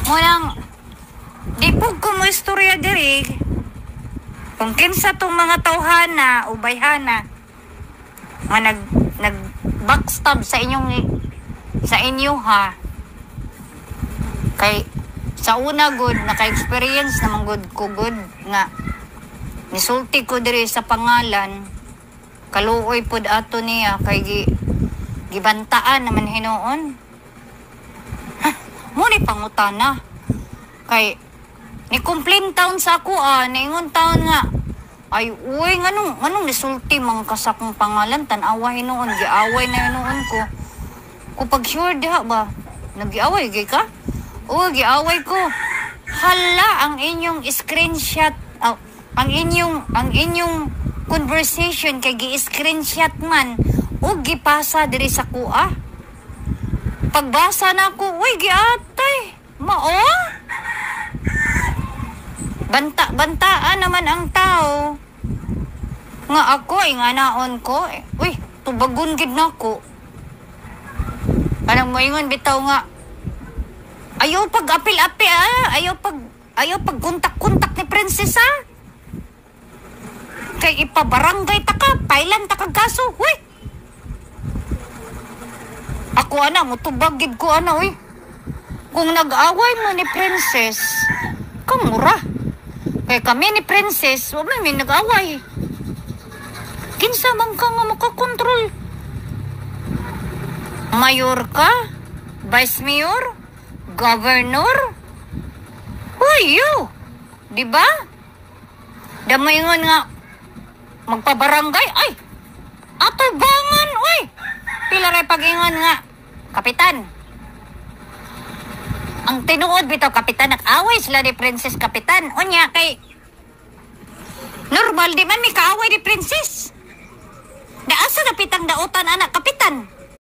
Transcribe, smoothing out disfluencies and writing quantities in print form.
Munang, di po ko mo istorya diri. Kung kinsa tong mga tawhana o bayhana nga nag backstab sa inyo ha. Kay sa una good naka-experience naman good nga nisulti ko diri sa pangalan kaluoy pod ato niya kay gibantaan naman hinuon. Mo ni pangutana kay ni complain taon sa ako niingon taon nga ay uy nganong nisulti mang kasakong pangalan tan-awa hinuon giaway na hinuon ko pag sure diha ba nagiaway gay ka o giaway ko hala ang inyong screenshot ang inyong conversation kay gi-screenshot man o gipasa diri sa kuha pagbasa na ko uy giatay mao banta-bantaan naman ang tao nga ako inganaon ko uy tubagon gid nako anong moingon bitaw nga ayaw pag apil-apil ayaw pag kontak-kontak ni prinsesa kay ipabarangay ta ka pailan ta kag kaso uy ako mutubag gid ko uy kung nag-away mo ni princess kamura kay kami ni princess wa may nag-away kinsa man ka nga makakontrol mayor ka vice mayor governor who you diba damayngon nga magpabarangay ay atoy bangan uy pila ray pagingon nga kapitan ang tinuod bitaw kapitan nag-away sila ni princess kapitan unya kay normal di man mi kaaway ni princess daasa na pitang dautan anak